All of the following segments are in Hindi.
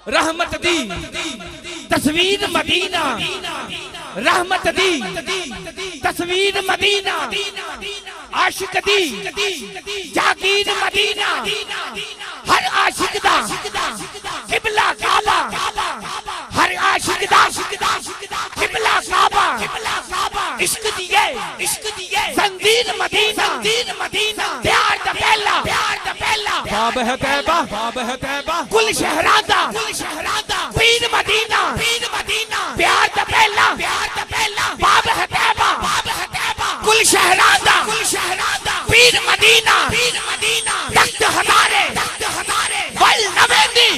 रहमत दी तस्वीर मदीना, रहमत दी तस्वीर मदीना, आशिक दी जागीर मदीना, हर आशिक दा किबला काबा, हर आशिक दा किबला काबा, इश्क दिए जंजीर मदीना, प्यार दा पहला बाब है तैबा, कुल शहरादा पीर मदीना, प्यार दा पहला बाब है तैबा, कुल शहरादा पीर मदीना, तख्त हजारे वल नवेदी,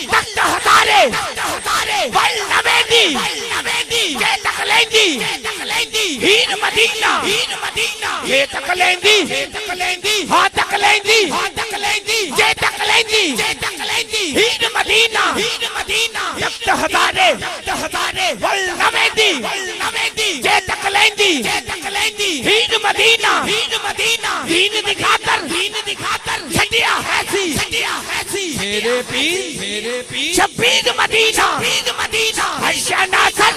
तख्त हजारे वल नवेदी, ये तकलेंदी हीर मदीना, ये तकलेंदी हाँ तकलेंदी, ये तकलेंदी हीर मदीना, तख्त हजारे वल नवेदी, ये तकलेंदी हीर मदीना, दीन दिखाकर छटिया ऐसी मेरे पीर शबीर मदीना, हर्षनासन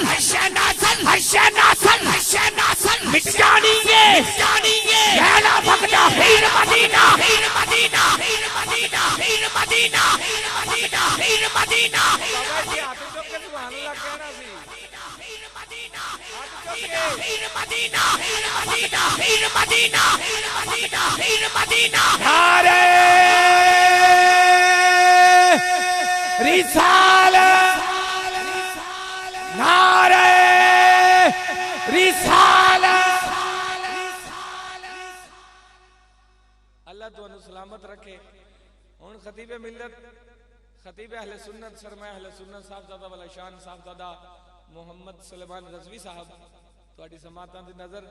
मिट जानिए लैला भगदा हीर मदीना, नारे रिसालत, नारे रिसालत। अल्लाह तुहानू सलामत रखे। हुण खतीबे मिल्लत, खतीबे अहले सुन्नत, सरमाया अहले सुन्नत साहबजादा वाला शान साहबजादा मोहम्मद सलेमान रज़वी साहब तुहाडी समातां दी नजर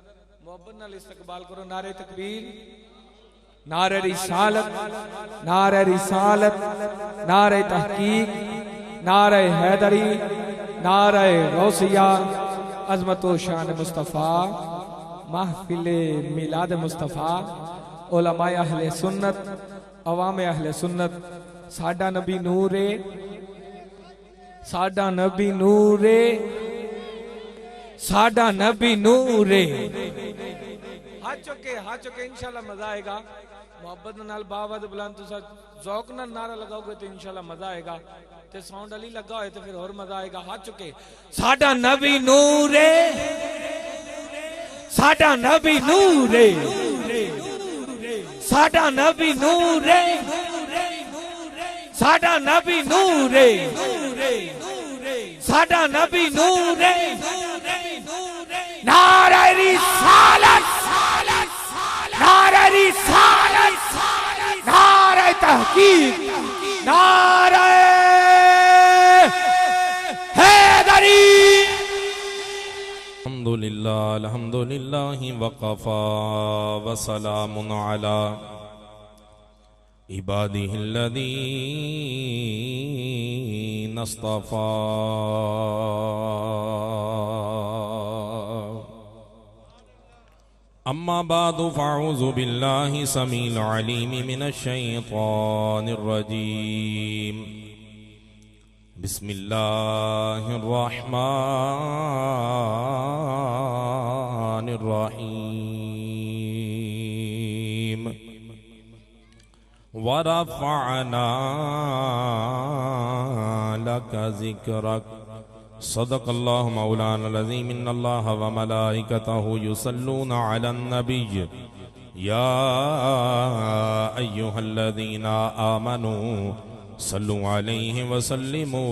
मोहब्बत नाल इस्तकबाल करो। नारे तकबीर, नारे रिसालत, नारे रिसालत, नारे तहकीक, नारे हैदरी, नारे गौसिया, अजमत व शान मुस्तफ़ा, महफिले मिलाद मुस्तफ़ा, उलमाए अहले सुन्नत, अवामे अहले सुन्नत। साडा नबी नूरे, साडा नबी नूरे, साडा नबी नूरे। हाथ चुके इंशाल्लाह मजा आएगा। मोहब्बत नाल बावद बुलंद तुसा ज़ौक नाल नारा लगाओगे तो इंशाल्लाह मजा आएगा। ते साउंड अली लगा होए तो फिर और मजा आएगा। हाथ चुके साडा नबी नूरे, साडा नबी नूरे, साडा नबी नूरे, साडा नबी नूरे, साडा नबी नूरे। नारे रिसालत, नारे रिसालत, नारे तहकीक, नारे हैदरी। अल्हम्दुलिल्लाह वक़फ़ा व सलामुन अला इबादिहिल्लज़ीना इस्तफ़ा। अम्मा बादु फ़अऊज़ु बिल्लाहि समील अलीम मिनश शैतानिर रजीम। बिस्मिल्लाहिर रहमानिर रहीम। वरफ़अना लका ज़िक्रक। सदक़ल्लाहु मौलाना अज़ीम। इन्नल्लाह व मलाइकतहु युसल्लूना अलन नबिय्य या अय्युहल्लज़ीना आमनू सल्लु अलैहि व सल्लिमू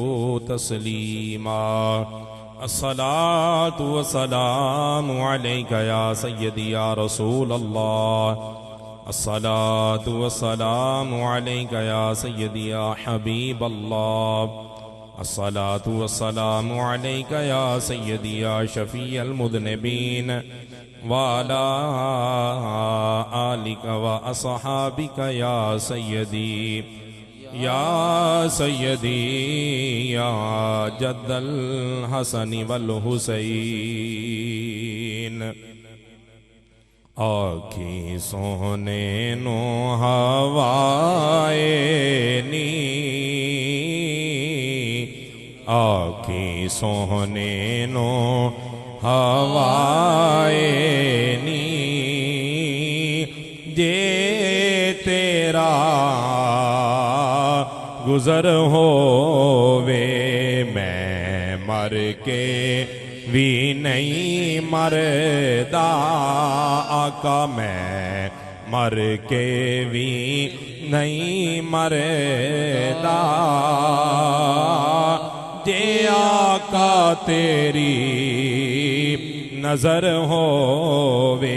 तस्लीमा। अस्सलातु वस्सलामु अलैका या सय्यदी या रसूल अल्लाह। अस्सलातु वस्सलामु अलैका या सय्यदी या हबीब अल्लाह। अस्सलातु वस्सलामु अलैका या सय्यदी या शफ़ीअल मुज़निबीन व अला आलिका व अस्हाबिका या सय्यदी या जद्दल हसनी वल हुसैन। आखी सोने नो हवाए नी आखी सोहने नो हवाए नी जे तेरा गुजर होवे मैं मर के भी नहीं मरदा आका मैं मर के भी नहीं मरदा जे आका तेरी नजर होवे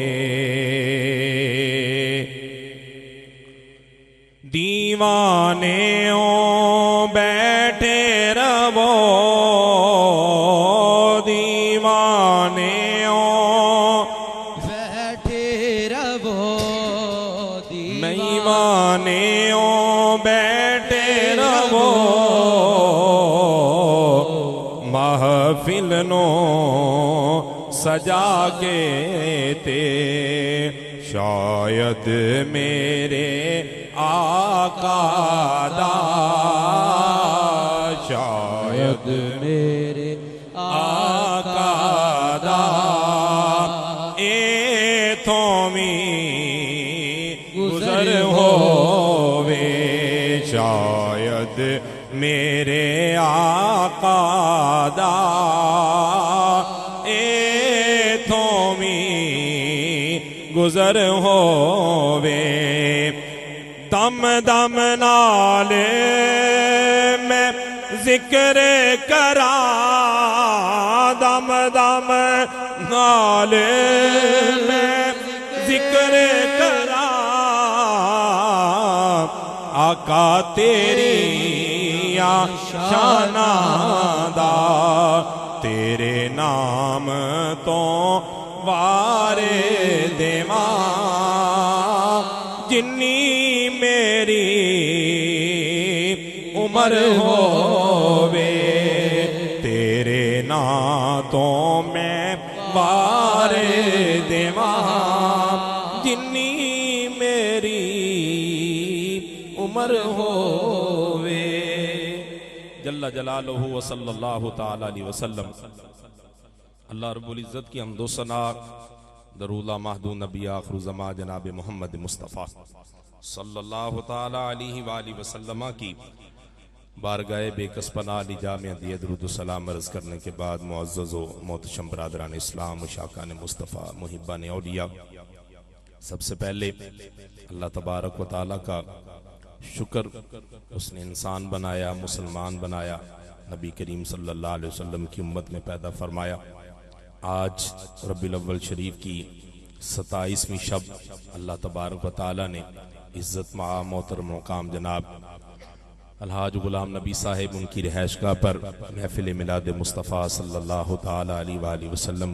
दीवाने ओ बैठे रवो दीवाने ओ बैठे रवो दीवाने ओ बैठे रवो महफिल नो सजा के ते शायद मेरे आका दा शायद मेरे आका दा ए थोमी गुजर होवे शायद मेरे आका दा ए थोमी गुजर होवे दम दम नाल मैं जिक्र करा दम दम नाल मैं जिक्र करा आका तेरी शाना दा तेरे नाम तो वारे देवा जिन्नी मेरी उम्र होवे तेरे ना तो मैं वारे देवा जिन्नी मेरी उम्र होवे जल्ला जलालुहु व सल्लल्लाहु ताला अलैहि वसल्लम। अल्लाह रब्बुल इज़्ज़त की हमदो सना दरूला महदू नबी आखिर ज़मा जनाब मोहम्मद मुस्तफ़ा सल्लल्लाहु ताला अलैहि वाली वसल्लम की बारगाह बेकस पनाह ली जामिया दिए दरूद सलाम अर्ज़ करने के बाद मुअज़्ज़ज़ व मोहतरम बरादरान इस्लाम मुशाकान मुस्तफ़ा मुहिब्बान औलिया, सबसे पहले अल्लाह तबारक व तआला का शुक्र, उसने इंसान बनाया, मुसलमान बनाया, नबी करीम सल्लल्लाहु अलैहि वसल्लम की उम्मत में पैदा फरमाया। आज रब्बिल अव्वल शरीफ की 27वीं शब अल्लाह तबारक व तआला ने इज़्ज़त माआ मोहतरम मुकाम जनाब अलहाज गुलाम नबी साहिब उनकी रिहाइशगाह पर महफिल मिलाद मुस्तफ़ा सल्लल्लाहु ताला अलैहि वसल्लम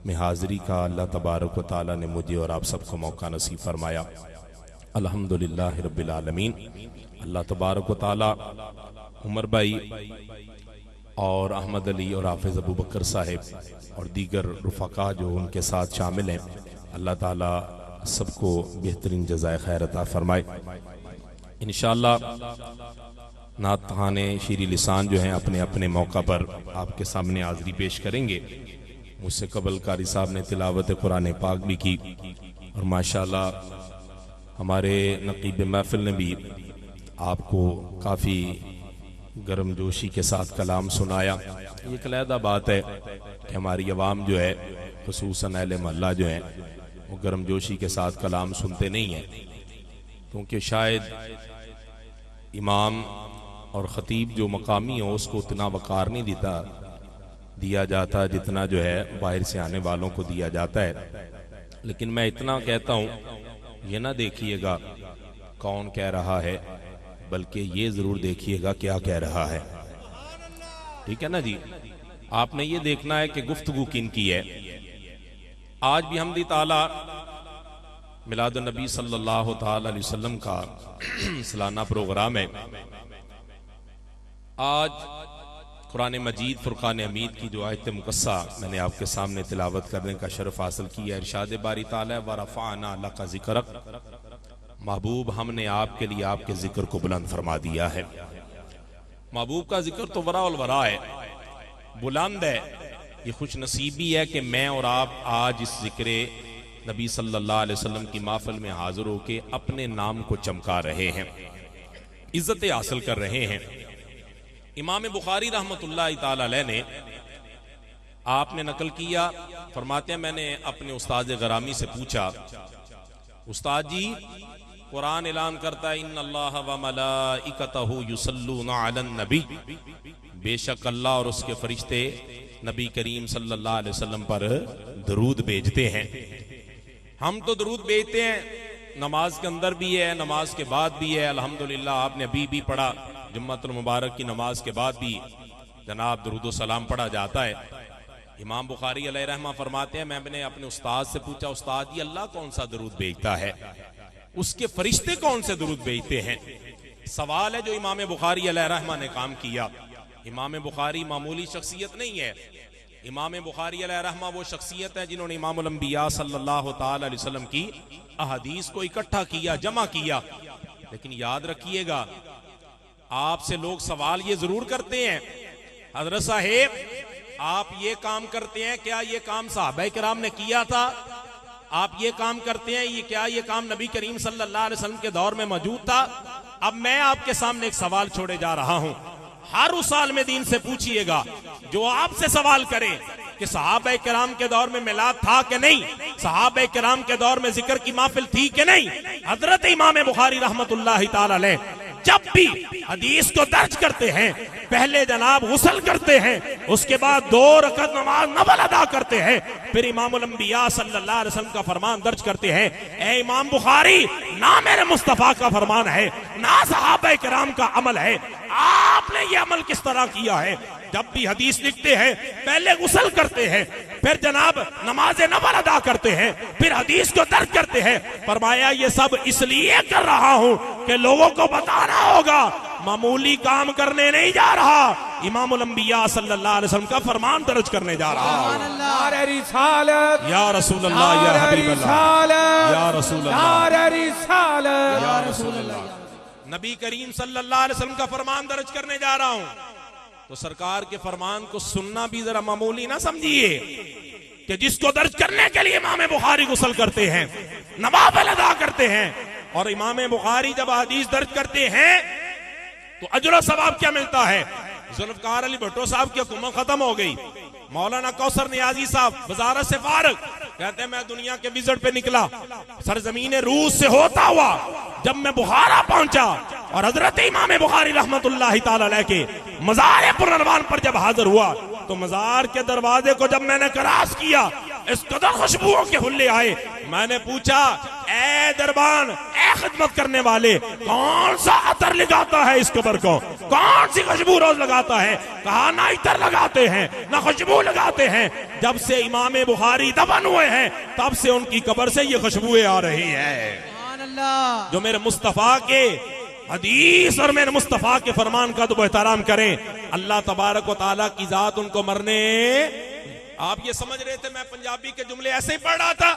में हाज़िरी का अल्लाह तबारक व तआला ने मुझे और आप सबको मौका नसीब फरमाया। अल्हम्दुलिल्लाह रब्बिल आलमीन। अल्लाह तबारक व तआला उमर भाई और अहमद अली और हाफिज़ अबू बकर साहिब और दीगर रुफ़क़ा जो उनके साथ शामिल हैं, अल्लाह ताला सबको बेहतरीन जज़ाए खैर अता फरमाए। इंशाअल्लाह नात खाने शीरी लिसान जो हैं अपने अपने मौका पर आपके सामने हाज़िरी पेश करेंगे। मुझसे कबल कारी साहब ने तिलावत कुरान पाक भी की और माशाअल्लाह हमारे नकीब महफिल ने भी आपको काफ़ी गर्मजोशी के साथ कलाम सुनाया। ये एक अलहदा बात है कि हमारी अवाम जो है खुसूसन अहले मोहल्ला जो है वो गर्मजोशी के साथ कलाम सुनते नहीं हैं, क्योंकि शायद इमाम और ख़तीब जो मकामी हो उसको उतना वक़ार नहीं दिया जाता जितना जो है बाहर से आने वालों को दिया जाता है। लेकिन मैं इतना कहता हूँ, ये ना देखिएगा कौन कह रहा है, बल्कि ये ज़रूर देखिएगा क्या कह रहा है। ठीक है ना जी, आपने ये देखना है कि गुफ्तगू किन की है। आज भी हमदी ताला मिलाद नबी सल्लल्लाहु ताला अलैहि वसल्लम का सालाना प्रोग्राम है। आज कुरान मजीद फुरकान हमीद की जो आयत मुकस्सा मैंने आपके सामने तिलावत करने का शरफ हासिल किया। इरशाद बारी ताला व रफ़अना लका ज़िक्रक, महबूब हमने आपके लिए आपके जिक्र को बुलंद फरमा दिया है। महबूब का जिक्र तो वरा उल वरा है, बुलंद है। ये खुश नसीबी है कि मैं और आप आज इस जिक्र नबी सल्लल्लाहु अलैहि वसल्लम की महफिल में हाजिर होके अपने नाम को चमका रहे हैं, इज्जतें हासिल कर रहे हैं। इमाम बुखारी रहमतुल्लाह ताला अलैह ने, आपने नकल किया, फरमाते हैं मैंने अपने उस्ताद गरामी से पूछा, उस्ताद जी कुरान ऐलान करता है इन्नल्लाह व मलाइकतहु युसल्लूना अलन नबी, बेशक अल्लाह और उसके फरिश्ते नबी करीम सल्लल्लाहु अलैहि वसल्लम पर दरूद भेजते हैं। हम तो दरूद भेजते हैं, नमाज के अंदर भी है, नमाज के बाद भी है। अल्हम्दुलिल्लाह आपने अभी भी पढ़ा, जुम्मतुल मुबारक की नमाज के बाद भी जनाब दरूद सलाम पढ़ा जाता है। इमाम बुखारी अलैहि रहमा फरमाते हैं मैंने अपने उस्ताद से पूछा, उस्ताद जी अल्लाह कौन सा दरूद भेजता है, उसके फरिश्ते कौन से दरूद भेजते हैं? सवाल है जो इमाम बुखारी अलैहि रहमा ने काम किया। इमाम बुखारी मामूली शख्सियत नहीं है। इमाम बुखारी अलैहि रहमा वो शख्सियत है जिन्होंने इमामुल अंबिया सल्लल्लाहु ताला अलैहि वसल्लम की अहादीस को इकट्ठा किया, जमा किया। लेकिन याद रखिएगा, आपसे लोग सवाल ये जरूर करते हैं, हजरत साहेब आप ये काम करते हैं, क्या ये काम सहाबाए किराम ने किया था? आप ये काम करते हैं, ये क्या ये काम नबी करीम सल्लल्लाहु अलैहि वसल्लम के दौर में मौजूद था? अब मैं आपके सामने एक सवाल छोड़े जा रहा हूं, हर उस आलिम दीन से पूछिएगा जो आपसे सवाल करे कि सहाबाए किराम के दौर में मिलाद था कि नहीं, सहाबाए किराम के दौर में जिक्र की महफिल थी कि नहीं। हजरत इमाम बुखारी रहमतुल्लाहि ताला अलैह जब भी हदीस को दर्ज करते हैं, पहले जनाब गुस्ल करते हैं, उसके बाद 2 रकात नमाज नफल अदा करते हैं, फिर इमामुल अंबिया सल्लल्लाहु अलैहि वसल्लम का फरमान दर्ज करते हैं। ए इमाम बुखारी, ना मेरे मुस्तफा का फरमान है, ना सहाबाए किराम का अमल है, आपने ये अमल किस तरह किया है? जब भी हदीस लिखते हैं पहले गुस्ल करते हैं, फिर जनाब नमाज नफल अदा करते हैं, फिर हदीस को दर्ज करते हैं। फरमाया ये सब इसलिए कर रहा हूं कि लोगों को बताना होगा, मामूली काम करने नहीं जा रहा, इमामुल अंबिया सल्लल्लाहु अलैहि वसल्लम का फरमान दर्ज करने जा रहा हूं। या रसूल अल्लाह, या हबीब अल्लाह, या रसूल अल्लाह, या रसूल अल्लाह, नबी करीम सल्लल्लाहु अलैहि वसल्लम का फरमान दर्ज करने जा रहा हूं। तो सरकार के फरमान को सुनना भी जरा मामूली ना समझिए कि जिसको दर्ज करने के लिए इमाम बुखारी गुस्ल करते हैं, नवाफिल अदा करते हैं, और इमाम बुखारी जब हदीस दर्ज करते हैं तो अजर और सवाब क्या मिलता है? जुल्फकार अली भुट्टो साहब की हुकूमत खत्म हो गई, मौलाना कौसर नियाजी साहब वजारत से फारग, कहते हैं मैं दुनिया के विजिट पे निकला, सरजमीन रूस से होता हुआ जब मैं बुखारा पहुंचा और हजरत इमाम बुखारी रहमतुल्लाहि ताला अलैह के मज़ार पुरनवान पर जब हाजिर हुआ, तो मज़ार के दरवाजे को जब मैंने क्रॉस किया, इस कदर खुशबुओं के हुल्ले आए। मैंने पूछा, ए दरबान, ए खिदमत करने वाले, कौन सा अतर लगाता है इस कब्र को, कौन सी खुशबू रोज लगाता है? कहा ना इतर लगाते हैं ना खुशबू लगाते हैं, जब से इमाम बुखारी दफन हुए हैं तब से उनकी कब्र से ये खुशबुएं आ रही है। जो मेरे मुस्तफा के हदीस और मेरे मुस्तफा के फरमान का तो एहतराम करें, अल्लाह तबारक व तआला की जात उनको मरने। आप ये समझ रहे थे मैं पंजाबी के जुमले ऐसे ही पढ़ रहा था,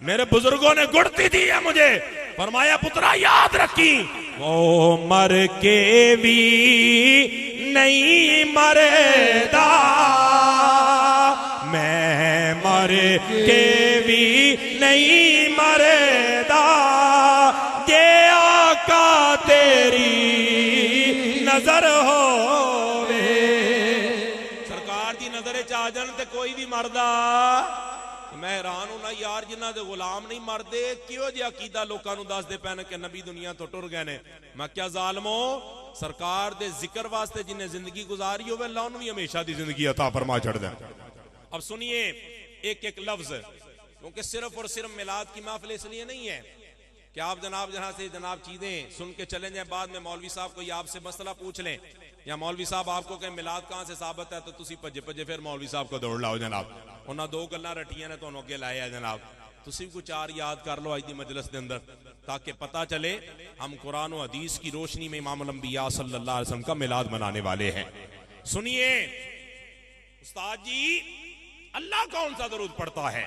मेरे बुजुर्गों ने गुड़ती दी है मुझे, फरमाया पुत्रा याद रखी, वो मर के भी नहीं मरदा, मैं मर के भी नहीं मरदा, ये आका तेरी नजर हो, सरकार दी नजर च आ जान ते कोई भी मरदा। मैं हैरान हूं ना यार, जिन्हां दे गुलाम नहीं मरदे, किहो जिहा अकीदा लोकां नूं दसदे पैन कि नबी दुनिया तो टुर गए ने। मैं क्या जालमो, सरकार दे जिक्र वास्ते जिन्हें जिंदगी गुजारी होवे अल्लाह उन्हें हमेशा दी जिंदगी अता फरमा छड़ दे। अब सुनिए एक एक लफ्ज, क्योंकि सिर्फ और सिर्फ मिलाद की महफिल इसलिए नहीं है कि आप जनाब जहां से जनाब चीजें सुन के चले जाए, बाद में मौलवी साहब कोई आपसे मसला पूछ लें, या मौलवी साहब आपको कहें मिलाद कहां से साबित है, तो तुसी भजे भजे फिर मौलवी साहब को दौड़ लाओ जनाब, उन्हें 2 गल्लां रटियां ने तुहानू अगे लाया जनाब, तुसी कुछ 4 याद कर लो आज दी मजलिस के अंदर, ताकि पता चले हम कुरान और हदीस की रोशनी में इमाम अंबिया सल्लल्लाहु अलैहि वसल्लम का मिलाद मनाने वाले हैं। सुनिए उस्ताद जी, अल्लाह कौन सा दरूद पढ़ता है,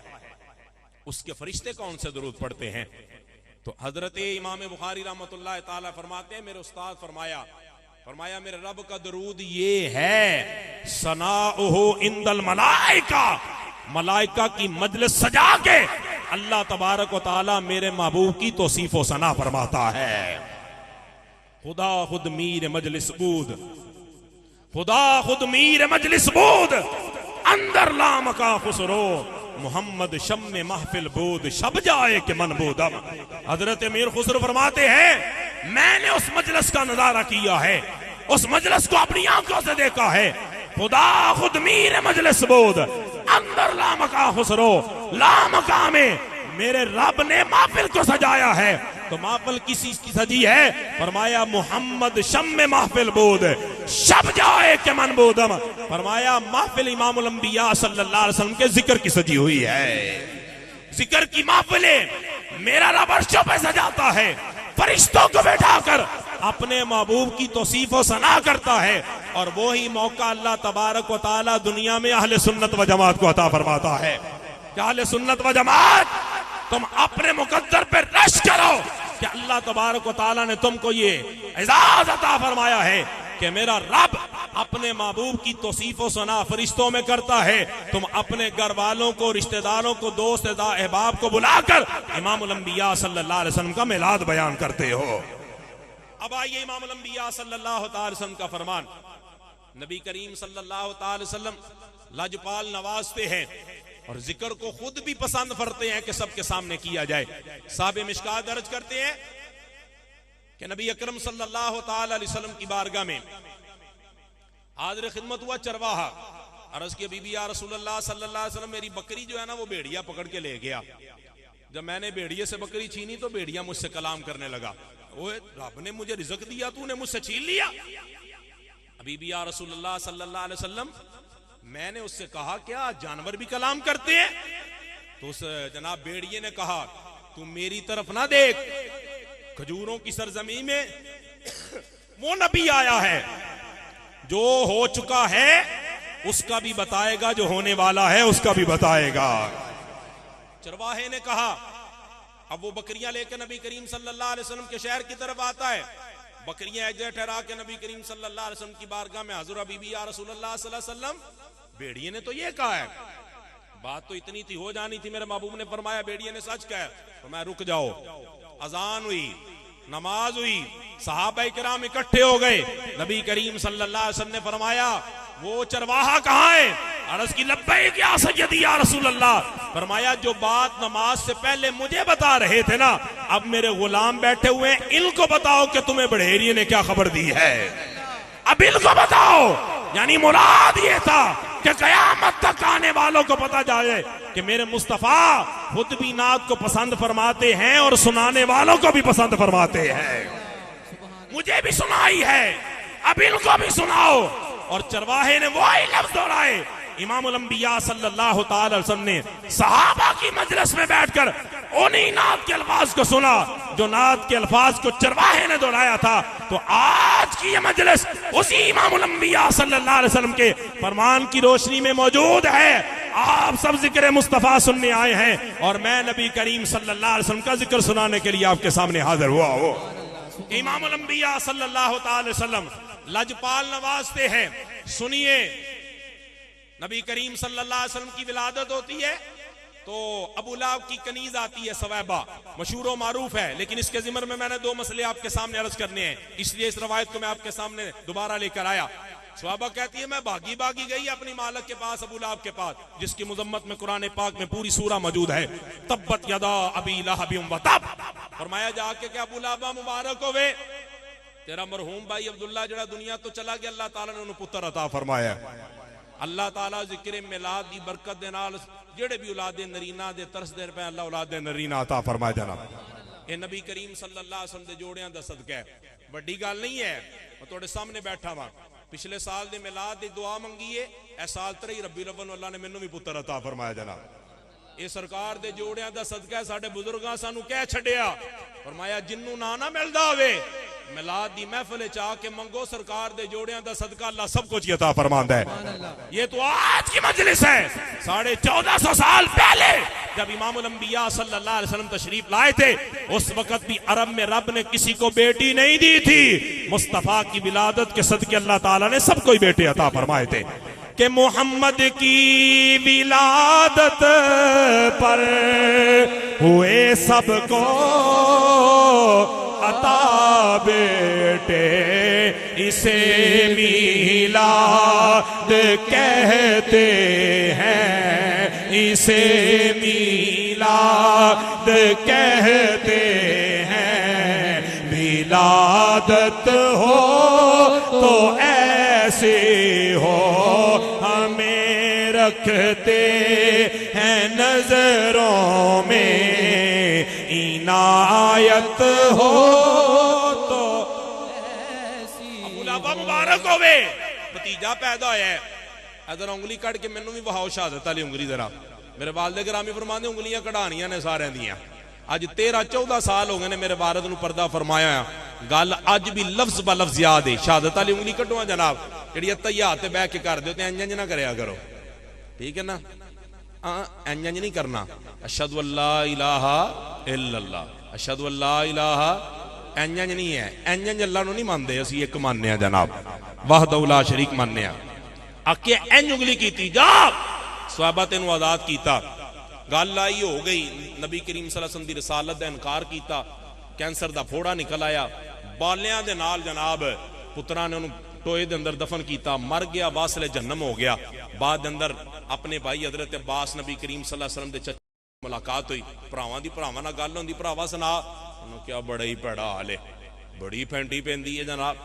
उसके फरिश्ते कौन से दरूद पढ़ते हैं? तो हजरत इमाम बुखारी रहमतुल्लाह ताला फरमाते हैं, मेरे उस्ताद फरमाया फरमाया मेरे रब का दरूद ये है, सनाउहु इंदल मलाइका, मलाइका की मजलिस सजा के अल्लाह तबारक व तआला मेरे महबूब की तौसीफ व सना फरमाता है। खुदा खुद मीर मजलिस बूद, खुदा खुद मीर मजलिस बूद, अंदर लाम का खुसरो, मोहम्मद शम में महफिल बूद, शब जाए के मन बूदम। हजरत मीर खुसरो फरमाते हैं मैंने उस मजलिस का नजारा किया है, उस मजलिस को अपनी आंखों से देखा है। खुदा खुद मीर मजलिस बूद, अंदर लामका खुसरो, लामका में मेरे रब ने महफिल को सजाया है। तो महफिल किसी की सजी है? फरमाया मोहम्मद शम में महफिल बूद, शब जाए के मन बूदम। फरमाया महफिल इमामुल अंबिया सल्लल्लाहु अलैहि वसल्लम के जिक्र की सजी हुई है। जिक्र की महफिलें मेरा रब अर्शों पे सजाता है, फरिश्तों को बैठाकर अपने महबूब की तौसीफ व सना करता है। और वो ही मौका अल्लाह तबारक व तआला दुनिया में अहले सुन्नत व जमात को अता फरमाता है। क्या अहले सुन्नत व जमात तुम अपने मुकद्दर पे रश करो कि अल्लाह तबारक व तआला ने तुमको ये एजाज अता फरमाया है कि मेरा रब अपने महबूब की तौसीफ व सना फरिश्तों में करता है। तुम अपने घर वालों को, रिश्तेदारों को, दोस्त अहबाब को बुलाकर इमामुल अंबिया सल्लल्लाहु अलैहि वसल्लम का मिलाद बयान करते हो। अब आइए इमामुल अंबिया सल्लल्लाहु अलैहि वसल्लम का फरमान। नबी करीम सल्लल्लाहु अलैहि वसल्लम लाजपाल नवाजते हैं और जिक्र को खुद भी पसंद करते हैं कि सबके सामने किया जाए। साहिब मिशकात दर्ज करते हैं कि नबी अकरम सल्लल्लाहु अलैहि वसल्लम की बारगाह में हाजिर खिदमत हुआ चरवाहा। अर्ज की बीबी या रसूलल्लाह सल्लल्लाहु अलैहि वसल्लम मेरी बकरी जो है ना वो भेड़िया पकड़ के ले गया। जब मैंने भेड़िए से बकरी छीनी तो भेड़िया मुझसे कलाम करने लगा, ओए रब ने मुझे रिज़्क दिया, तूने मुझसे छीन लिया। बीबी या रसूलल्लाह सल्लल्लाहु अलैहि वसल्लम मैंने उससे कहा क्या जानवर भी कलाम करते हैं? तो उस जनाब भेड़िए ने कहा तू मेरी तरफ ना देख, खजूरों की सरजमी में वो नबी आया है जो हो चुका है उसका भी बताएगा, जो होने वाला है उसका भी बताएगा। चरवाहे ने कहा, अब वो बकरियां लेकर नबी करीम सल्लल्लाहु अलैहि वसल्लम के शहर की तरफ आता है। बकरियां एक जगह ठहरा के नबी करीम सल्लल्लाहु अलैहि वसल्लम की बारगाह में हाज़िर बीबी या रसूलल्लाह सल्लल्लाहु अलैहि वसल्लम भेड़िए ने तो ये कहा है, बात तो इतनी थी हो जानी थी। मेरे महबूब ने फरमाया भेड़िए ने सच कहा। तो मैं रुक जाओ। अजान हुई, नमाज हुई, सहाबा किराम इकट्ठे हो गए। नबी करीम सल्लल्लाहु अलैहि वसल्लम ने फरमाया वो चरवाहा कहाँ है? अर्ज़ की लब्बैक या सय्यदी या रसूलल्लाह। फरमाया जो बात नमाज से पहले मुझे बता रहे थे ना, अब मेरे गुलाम बैठे हुए हैं, इनको बताओ कि तुम्हें बड़ेरिये ने क्या खबर दी है, अब इनको बताओ। यानी मुराद ये था कि कयामत तक आने वालों को पता जाए कि मेरे मुस्तफा खुद भी नात को पसंद फरमाते हैं और सुनाने वालों को भी पसंद फरमाते हैं। मुझे भी सुनाई है, अब इनको भी सुनाओ। और चरवाहे ने वही लफ्ज दोहराए। इमामुल अंबिया सल्लल्लाहु अलैहि वसल्लम ने सहाबा की मजलिस में बैठकर उन्हीं नात के अल्फाज को सुना जो नात के अल्फाज को चरवाहे ने दोहराया था। तो आज की ये मजलिस उसी इमामुल अंबिया सल्लल्लाहु अलैहि वसल्लम के फरमान की रोशनी में मौजूद है। आप सब जिक्र मुस्तफा सुनने आए हैं और मैं नबी करीम सल्लल्लाहु अलैहि वसल्लम का जिक्र सुनाने के लिए आपके सामने हाजिर हुआ हो। इमामुल अंबिया सल्लल्लाहु अलैहि वसल्लम लजपाल नवाजते हैं। सुनिए, नबी करीम सल्लल्लाहु अलैहि वसल्लम की विलादत होती है तो अबू लहब की कनीज आती है सवैबा, मशहूर व मारूफ है। लेकिन इसके जिम्मे में मैंने दो मसले आपके सामने अर्ज करने हैं, इसलिए इस रवायत को मैं आपके सामने दोबारा लेकर आया। सवैबा कहती है मैं भागी भागी गई अपनी मालक के पास, अबू लहब के पास, जिसकी मुजम्मत में कुरान पाक में पूरी सूरा मौजूद है। तब्बत यदा अबी लहब व तब। फरमाया जाके क्या अबू लहब मुबारक होवे, तेरा मरहूम भाई अब्दुल्ला जड़ा दुनिया तो चला गया, अल्लाह ताला ने उन्हें पुत्र अता फरमाया। अल्लाह ताला जिक्र मिलाद दी बरकत दे नाल जेड़े भी औलादे नरीना दे तरस दे पे अल्लाह औलादे नरीना अता फरमाए जनाब। ये नबी करीम सल्लल्लाहु अलैहि वसल्लम दे जोड़ियां दा सदका है, बड़ी गल नहीं है। मैं तुहाडे सामने बैठा वां, पिछले साल दे मिलाद दी दुआ मंगी है, इस साल 23 रबीउल अव्वल अल्लाह ने मैनू भी पुत्र अता फरमाया जनाब। ये सरकार दे जोड़ियां दा सदका है। साडे बुजुर्गां सानू कह छड्डिया, फरमाया जिन्नू ना ना मिलदा होवे मिलाद दी महफिल च आके मंगो सरकार दे जोड़ियां दा सदका अल्लाह सब कुछ अता फरमांदा है। ये तो आज की मजलिस है। 1450 साल पहले जब इमामुल अंबिया सल्लल्लाहु अलैहि वसल्लम तशरीफ लाए थे, उस वक्त भी अरब में रब ने किसी को बेटी नहीं दी थी। मुस्तफा की विलादत के सदके अल्लाह ताला ने सबको ही बेटे अता फरमाए थे कि मोहम्मद की विलादत पर हुए सबको अता बेटे, इसे मीलाद कहते हैं, इसे मीलाद कहते हैं। विलादत हो तो ऐसे हो, हमें रखते हैं नजरों में, इनायत हो तो अबुलाबा मुबारक होवे, भतीजा पैदा होया है। इधर उंगली कट के मैनू भी बहाओ शहादत वाली उंगली जरा। मेरे वालिद गिरामी फरमांदे उंगलियां कढ़ानियां ने सारियां दियां। अज 13-14 साल हो गए ने मेरे वालिद नूं पर्दा फरमाया। गल अज भी लफ्ज ब लफ्ज याद है। शहादत वाली उंगली कड्डो जनाब, जिहड़ी तैयार ते बैठ के कर दो, इंज ना करया करो, ठीक है ना? इंज नहीं करना। अशहदु अल्ला इलाहा इल्लल्लाह, अशहदु अल्ला इलाहा, इंज नहीं है। इंज अल्लाह नूं नहीं मानते, असीं एक मानने जनाब, वहदहु ला शरीक मानने। आके इंज उंगली कीती, जा सहाबा तेनू आजाद कीता। गल आई हो गई, नबी करीम सल्लल्लाहु अलैहि वसल्लम दी रिसालत दा इनकार कीता, कैंसर दा फोड़ा निकल आया, बालियां दे नाल जनाब पुत्रा ने उन्हें टोए दे अंदर दफन किया, मर गया, वासले जन्नम हो गया। बाद अंदर अपने भाई हजरत अब्बास नबी करीम सल्लल्लाहु अलैहि वसल्लम दे चचा मुलाकात हुई, भरावां दी भरावां नाल गल होंदी, भरावा सुना, उन्होंने क्या बड़ा ही भैड़ा हाल है, बड़ी फैंटी पैंदी है जनाब,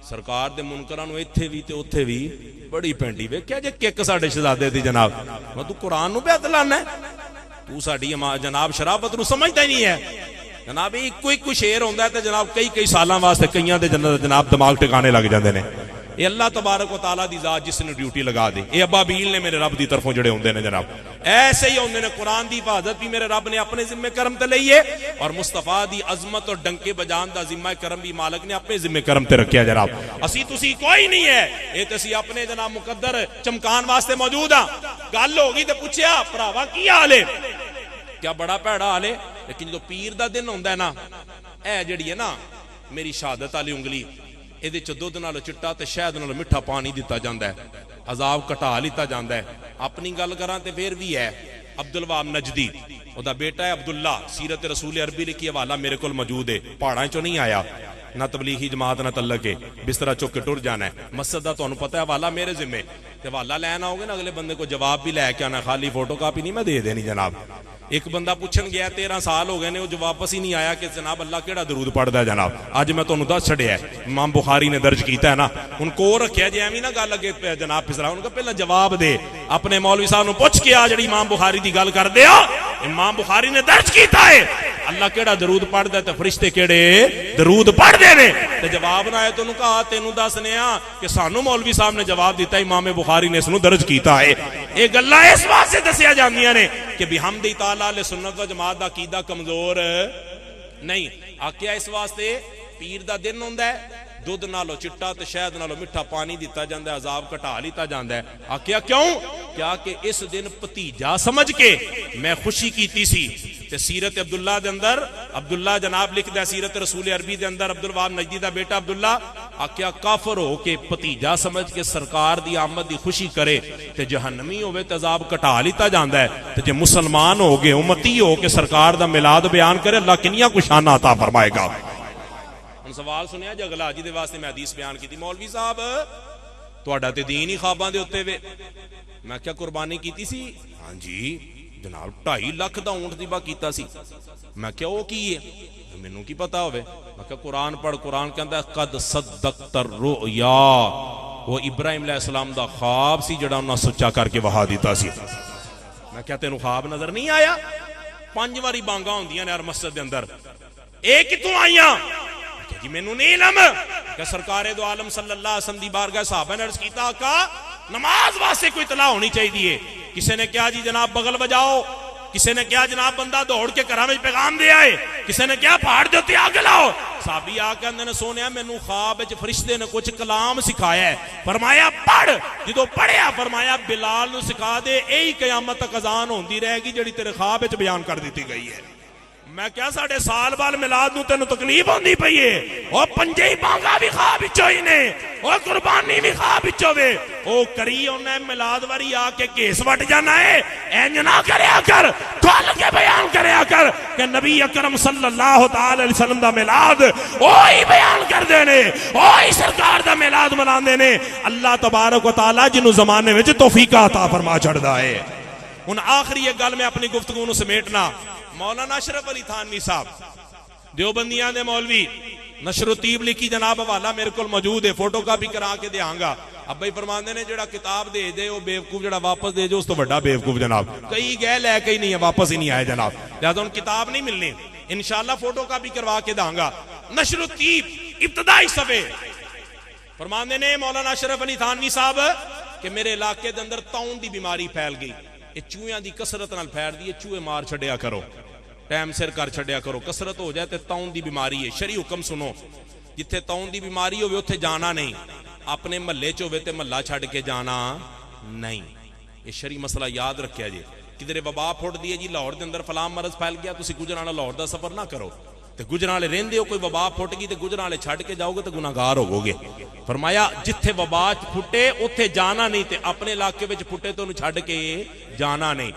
सरकार दे मुनकरां नूं इत्थे भी ते उत्थे भी बड़ी फैंटी। वेख्या जे किक साडे शहजादे दी जनाब, मैं तू कुरान नूं बेअदब लाना, तू साडी जनाब शराबत नूं समझदा ही नहीं है जनाब। इको शेर होंदा है ते जनाब कई सालां वास्ते कईयां दे जनाब दिमाग टिकाने लग जांदे ने। ये अल्लाह तबारक व तआला दी जात जिसने ड्यूटी लगा दी, ये अबाबील ने मेरे रब दी तरफों जड़े होंदे ने जनाब, ऐसे ही होंदे ने। कुरान दी हिफाजत भी मेरे रब ने अपने जिम्मे करम ते लई है, और मुस्तफा दी अजमत और डंके बजान दा जिम्मा करम भी मालिक ने अपने जिम्मे करम ते रखिया जनाब। असी तुसी कोई नहीं है, ये ते असी अपने जनाब मुकद्दर चमकान वास्ते मौजूद हां। गल हो गई ते पुछया भरावा की हाल है, क्या बड़ा भैड़ा हाल है। लेकिन जो पीर दा दिन होंदा है ना, ए जिहड़ी है ना मेरी शहादत वाली उंगली, ਇਹਦੇ ਚ ਦੁੱਧ ਨਾਲ ਚਿੱਟਾ ਤੇ ਸ਼ਹਿਦ ਨਾਲ ਮਿੱਠਾ ਪਾਣੀ ਦਿੱਤਾ ਜਾਂਦਾ ਹੈ, ਅਜ਼ਾਬ ਘਟਾ ਲਿੱਤਾ ਜਾਂਦਾ ਹੈ। ਆਪਣੀ ਗੱਲ ਕਰਾਂ ਤੇ ਫੇਰ ਵੀ ਹੈ, ਅਬਦੁਲ ਵਹਾਬ ਨਜਦੀ ਉਹਦਾ ਬੇਟਾ ਹੈ ਅਬਦੁੱਲਾ, ਸੀਰਤ ਰਸੂਲ ਅਰਬੀ ਲਿਖੀ ਹਵਾਲਾ ਮੇਰੇ ਕੋਲ ਮੌਜੂਦ ਹੈ, ਪਹਾੜਾਂ ਚੋਂ ਨਹੀਂ ਆਇਆ, ना तबलीगी जमात ना तल्लक है, बिस्तरा चुक के टुर जाना है। मस्जिद का तुहानू पता है हवाला मेरे जिम्मे, ते हवाला लैन आओगे ना अगले बंदे को जवाब भी लैके आना, खाली फोटो कापी नहीं मैं दे देनी जनाब। एक बंदा पूछन गया 13 साल हो गए ने, वो जो वापस ही नहीं आया कि जनाब अल्लाह केड़ा दरूद पढ़दा है जनाब। अज मैं तुहानू दस छड़िया, इमाम बुखारी ने दर्ज किया है ना, उन को रखिया जे एवं ना गल अगे जनाब फिसरा, उनका पहला जवाब दे, अपने मौलवी साहब नूं पुछ के आ जिहड़ी इमाम बुखारी की गल करदे हो, इमाम बुखारी ने दर्ज किया है अल्लाह केड़ा दरूद पढ़दा ते फरिश्ते केड़े दरूद पढ़दे ने। ते जवाब ना आए तो कहा तेनू दसने कि सानू मौलवी साहब ने जवाब दिता, इमाम बुखारी ने इसनू दर्ज किया है। ये गल्लां इस वास्ते दसिया जांदियां ने कि बिहम्दि ताला अहले सुन्नत व जमात दा अकीदा कमजोर नहीं। आख्या इस वास्ते पीर दा दिन हुंदा है, दुध नालों चिट्टा ते शहद नालों मिठा पानी दिता जाता है, अजाब घटा लिता जाता है। आख्या क्यों? क्या कि इस दिन भतीजा समझ के मैं खुशी कीती सी। ते सीरत अब्दुल्ला दे अंदर, अब्दुल्ला जनाब लिखदा है सीरत रसूल अरबी दे अंदर, अब्दुल वहाब नजदी दा बेटा अब्दुल्ला, आख्या काफर हो के भतीजा समझ के सरकार दी आमद दी खुशी करे ते जहन्नमी होवे ते अजाब घटा लिता जाता है। ते जे मुसलमान हो गए उम्मती हो के सरकार दा मिलाद बयान करे, अल्लाह किनियां कुशाना अता फरमाएगा। सवाल सुनिया जी अगला, जिहदे वास्ते मैं हदीस बयान की, मौलवी साहब तुहाडा ते दीन ही ख्वाबां दे उत्ते वे। मैं क्या कुर्बानी कीती सी? हां जी जनाब 2.5 लाख दा ऊंट ज़िबा कीता सी। मैं क्या वो की है? मैनू की पता होवे। मैं क्या कुरान पढ़, कुरान कहंदा कद सद्दक़त रुया, वो इब्राहिम अलैहिस्सलाम दा ख्वाब सी जिहड़ा उन्हां सच्चा करके वहा दिता सी। मैं क्या तेनू ख्वाब नजर नहीं आया? 5 वारी बांगा होंदियां ने हर मस्जिद दे अंदर, ए कित्थों आईयां? जी मैनू नहीं इल्म। क्या सरकारे दो आलम सल्लल्लाहु अलैहि वसल्लम दी बारगाह सहाबा ने अर्ज कीता का नमाज वास्ते कोई इतला होनी चाहिए। किसी ने कहा जी जनाब बगल बजाओ, किसी ने क्या जनाब बंदा दौड़ के घर में पैगाम दे आए, किसी ने क्या पहाड़ दे उत्ते अग लाओ। साहबी आके कहंदे ने सोनिया मैनू ख्वाब विच फरिश्ते ने कुछ कलाम सिखाया है, फरमाया पढ़। जो पढ़िया फरमाया बिलाल नू सिखा दे, यही कयामत तक अजान होंदी रहेगी जिहड़ी तेरे ख्वाब विच बयान कर दी गई है। मैं क्या साढ़े साल बाद मिलाद नू तेनू तकलीफ होंदी पई है? ओ पंजे ही बांगा भी ख्वाब विचों ही ने, ओ कुर्बानी भी ख्वाब विचों वे। ओ करी उन्हें मिलाद वारी आके केस वट जाना है, इंज ना करया कर, खोल के बयान करया कर कि नबी अकरम सल्लल्लाहु तआला अलैहि वसल्लम दा मिलाद ओही बयान करदे ने, ओही सरकार दा मिलाद मनांदे ने। अल्लाह तबारक व तआला जिन्नू जमाने विच तौफीक अता फरमा छड़दा है। हुण आखिरी एक गल मैं अपनी गुफ्तगू नू समेटना, मौलाना अशरफ अली थानवी साहब देवबंदियां दे मौलवी, नशरुतीब लिखी जनाब हवाला मेरे को मौजूद है, फोटो कापी करा के देंगा। अब भाई फरमाते ने जेड़ा किताब दे दे वो बेवकूफ, जेड़ा वापस दे जो उस तो बड़ा बेवकूफ जनाब। कई गए लैके ही नहीं है, वापस ही नहीं आए जनाब, लिहाजा उन किताब नहीं मिलनी। इंशाअल्लाह फोटो कापी करवा के देंगा। नशरुतीब इब्तदाई सफे फरमाते ने मौलाना अशरफ अली थानवी साहब कि मेरे इलाके के अंदर ताउन की बीमारी फैल गई, ये चूहियां की कसरत नाल फैल दी है, चूहे मार छड़िया करो, टाइम सिर कर छड़िया करो, कसरत हो जाए तो ताउन की बीमारी है। शरी हुक्म सुनो, जिथे ताउन की बीमारी हो उत्थे जाना नहीं, अपने महल्ले च होवे ते महल्ला छड़ के जाना नहीं। ये शरी मसला याद रखिया जी। किधरे वबा फुट दी है जी, लाहौर के अंदर फलाम मरज फैल गया, तुसीं गुजराना लाहौर का सफर ना करो, ते गुजराले रहिंदे हो, कोई वबा फुट गई तो गुजराले छड़ के जाओगे तो गुनाहगार होवोगे। फरमाया जिथे वबा फुटे उत्थे जाना नहीं, ते अपने इलाके में फुटे तो छड़ के जाना नहीं।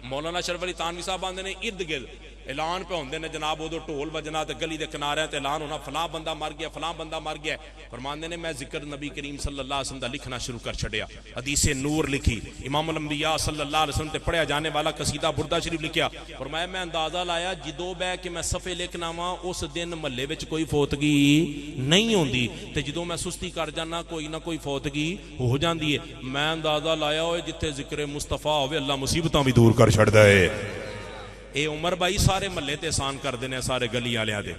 मौलाना अशरफ अली थानवी साहब आंदे ने इर्द गिर्द ऐलान पे होंदे ने जनाब, उदो ढोल बजना ते गली के किनारे ते ऐलान होना फलां बंदा मर गया, फलां बंदा मर गया। फरमांदे ने मैं जिक्र नबी करीम सल्लल्लाहु अलैहि वसल्लम दा लिखना शुरू कर छड़िया, हदीसे नूर लिखी, इमामुल अंबिया सल्लल्लाहु अलैहि वसल्लम ते पढ़िया जाने वाला कसीदा बुरदा शरीफ लिखिया। फरमाया मैं अंदाजा लाया जिदों बह के मैं सफे लिखना वा उस दिन महल्ले विच कोई फौतगी नहीं होंदी, ते जदों मैं सुस्ती कर जाना कोई ना कोई फौतगी हो जाती है। मैं अंदाजा लाया होए जिथे जिक्र मुस्तफा होवे अल्लाह मुसीबतां भी दूर कर छड़दा है। ये उमर भाई सारे महल्ले ते एहसान करते हैं, सारे गली वालियां दे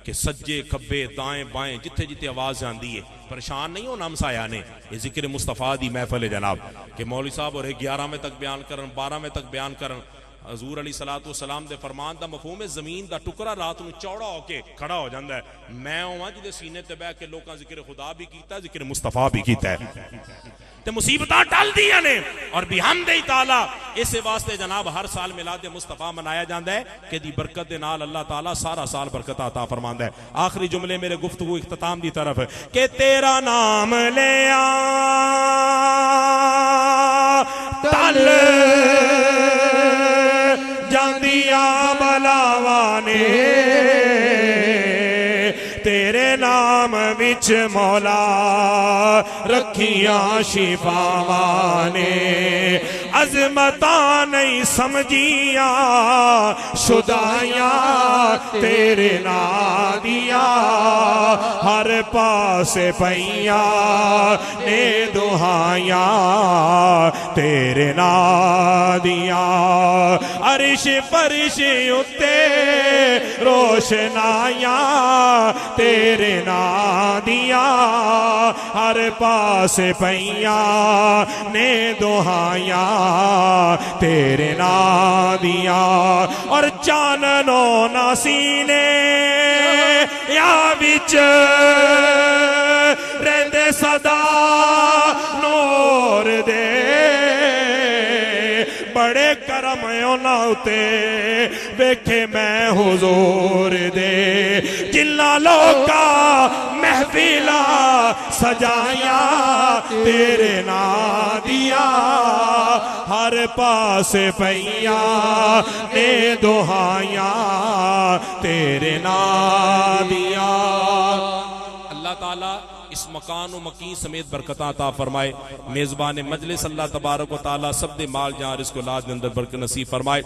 कि सज्जे खब्बे दाएं बाएं जिथे जिथे आवाज आती है परेशान नहीं होना हमसाया ने। ये जिक्र मुस्तफा दी महफिल है जनाब कि मौलवी साहब हो रहे 11वें तक बयान करन, 12वें तक बयान करन। हजूर अली सलातो सलाम दे फरमान दा मफहूम है जमीन दा टुकड़ा रात नूं चौड़ा होके खड़ा हो जाता है। मैं होवां जिहदे सीने ते बह के लोकां जिक्र खुदा भी कीता, जिक्र मुस्तफा भी कीता है, ते मुसीबतां टल दियां ने। और बिहम्दिही ताला इस वास्ते जनाब हर साल मिलाद मुस्तफा मनाया जाता है कि दी बरकत दे नाल अल्लाह ताला सारा साल बरकत अता फरमांदा है। आखिरी जुमले मेरे गुफ्तगू इख्तिताम दी तरफ कि तेरा नाम ले आ तल जांदिया बलावा ने, तेरे नाम विच मौला रखियां शिफावां ने, अजमता नहीं समझिया शुदाइयां तेरे ना दिया, हर पास पईया ने दुहाइयां तेरे ना दिया, अरिश फरिश उत्ते रोशनाइयां तेरे ना दिया, हर पास पईया ने दुहाइयां तेरे ना दिया, और चाननो ना सीने या विच रहंदे सदा नूर दे, बड़े करम उन्हां उते वेखे मैं हुजूर दे, जिन्ना लोका महफिला सजाया तेरे ना दिया, हर पास पईया ने दुहाइयां तेरे ना दिया। अल्लाह ताला इस मकान व मकीन समेत बरकत अता फरमाए। मेजबान मजलिस अल्लाह तबारक व तआला सब दे माल जान रिज़्क़ औलाद के अंदर बरकत नसीब फरमाए।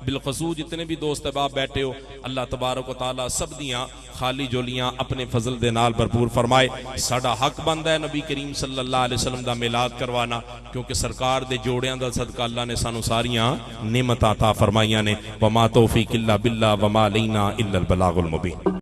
बिलखसूस जितने भी दोस्त अहबाब बैठे हो अल्लाह तबारक व तआला सब दियां खाली जोलियां अपने फजल दे नाल भरपूर फरमाए। साडा हक बनदा है नबी करीम सल्लल्लाहु अलैहि वसल्लम दा मिलाद करवाना, क्योंकि सरकार दे जोड़ियां दा सदका अल्लाह ने सानू सारियां नेमतां अता फरमाइयां ने। वमा तौफीक इल्ला बिल्लाह वमा अलैना इल्लल बलागुल मुबीन।